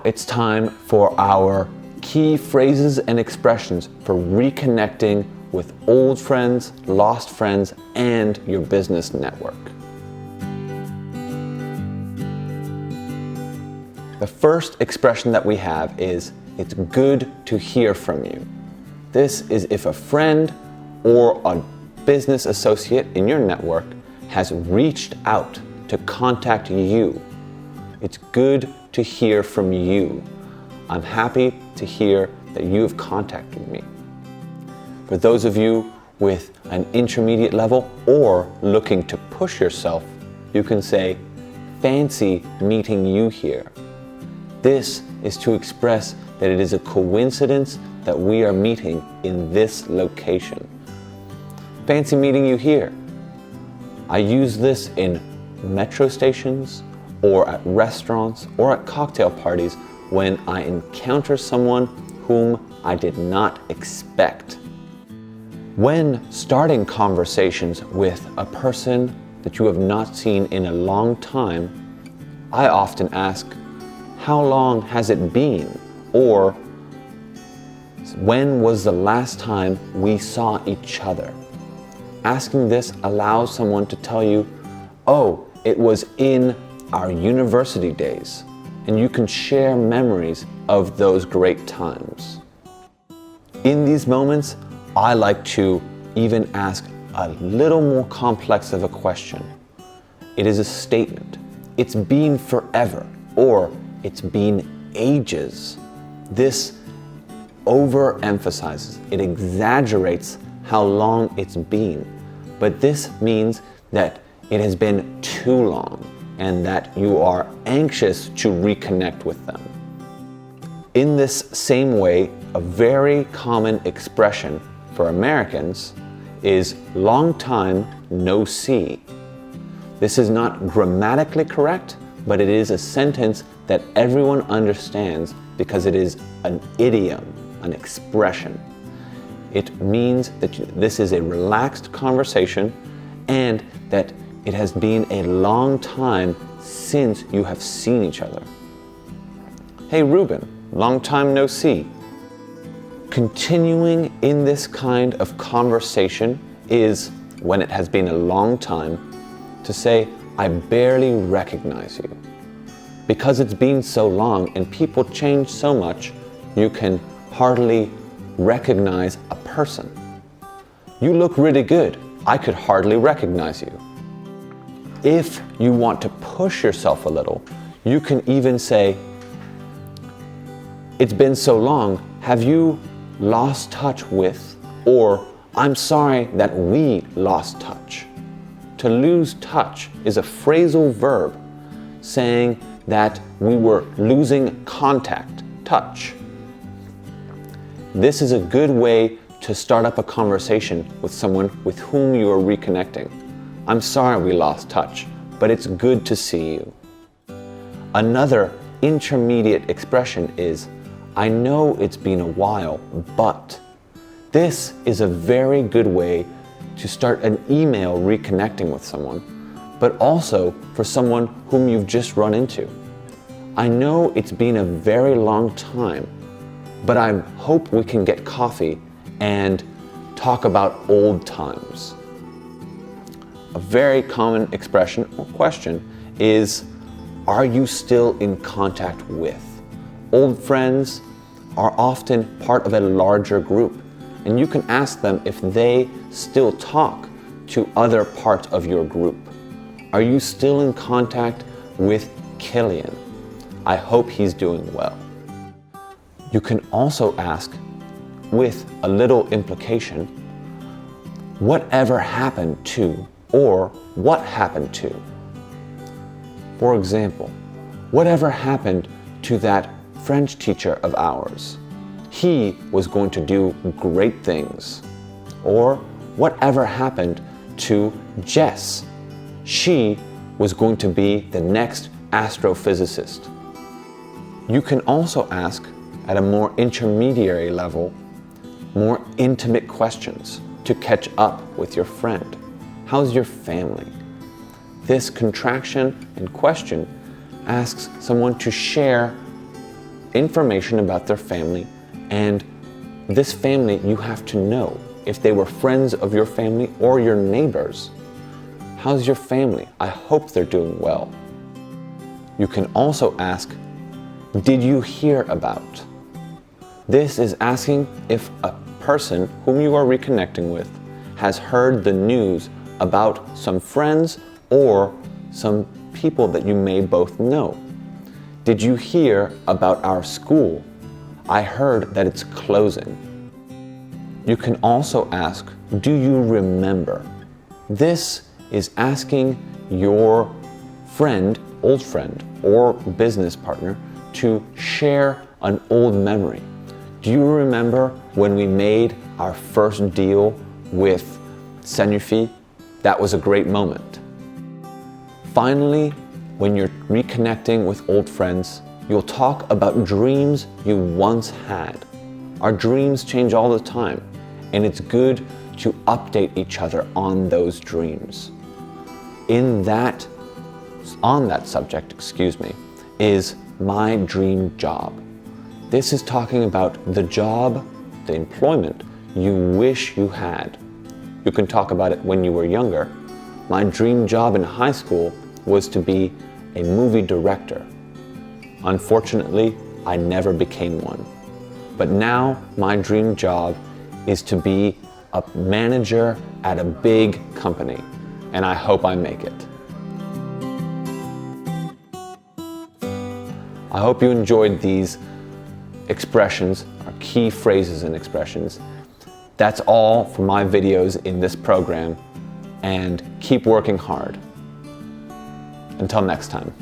it's time for our key phrases and expressions for reconnecting with old friends, lost friends, and your business network. The first expression that we have is, "It's good to hear from you." This is if a friend or a business associate in your network has reached out to contact you. It's good to hear from you. I'm happy to hear that you have contacted me. For those of you with an intermediate level or looking to push yourself, you can say, "Fancy meeting you here." This is to express that it is a coincidence that we are meeting in this location. Fancy meeting you here. I use this in metro stations or at restaurants or at cocktail parties when I encounter someone whom I did not expect. When starting conversations with a person that you have not seen in a long time, I often ask, "How long has it been?" Or, "When was the last time we saw each other?" Asking this allows someone to tell you, "Oh, it was in our university days," and you can share memories of those great times. In these moments, I like to even ask a little more complex of a question. It is a statement. "It's been forever," or "It's been ages." This overemphasizes, it exaggerates how long it's been, but this means that it has been too long and that you are anxious to reconnect with them. In this same way, a very common expression for Americans is "long time no see." This is not grammatically correct, but it is a sentence that everyone understands because it is an idiom, an expression. It means that this is a relaxed conversation and that it has been a long time since you have seen each other. "Hey Ruben, long time no see." Continuing in this kind of conversation is, when it has been a long time, to say, "I barely recognize you." Because it's been so long and people change so much, you can hardly recognize a person. "You look really good. I could hardly recognize you." If you want to push yourself a little, you can even say, "It's been so long. Have you lost touch with?" Or, "I'm sorry that we lost touch." To lose touch is a phrasal verb saying that we were losing contact, touch. This is a good way to start up a conversation with someone with whom you are reconnecting. "I'm sorry we lost touch, but it's good to see you." Another intermediate expression is, "I know it's been a while, but." This is a very good way to start an email reconnecting with someone, but also for someone whom you've just run into. "I know it's been a very long time, but I hope we can get coffee and talk about old times." A very common expression or question is, "Are you still in contact with?" Old friends are often part of a larger group, and you can ask them if they still talk to other parts of your group. "Are you still in contact with Killian? I hope he's doing well." You can also ask, with a little implication, "Whatever happened to?" or "What happened to?" For example, "Whatever happened to that French teacher of ours? He was going to do great things." Or, "Whatever happened to Jess? She was going to be the next astrophysicist." You can also ask, at a more intermediary level, more intimate questions to catch up with your friend. "How's your family?" This contraction and question asks someone to share information about their family, and this family you have to know if they were friends of your family or your neighbors. How's your family? I hope they're doing well. You can also ask, did you hear about? This is asking if a person whom you are reconnecting with has heard the news about some friends or some people that you may both know. Did you hear about our school? I heard that it's closing. You can also ask, do you remember? This is asking your friend, old friend, or business partner to share an old memory. Do you remember when we made our first deal with Sanofi? That was a great moment. Finally, when you're reconnecting with old friends, you'll talk about dreams you once had. Our dreams change all the time, and it's good to update each other on those dreams. On that subject, is my dream job. This is talking about the job, the employment you wish you had. You can talk about it when you were younger. My dream job in high school was to be a movie director. Unfortunately, I never became one. But now my dream job is to be a manager at a big company, and I hope I make it. I hope you enjoyed these expressions, our key phrases and expressions. That's all for my videos in this program, and keep working hard. Until next time.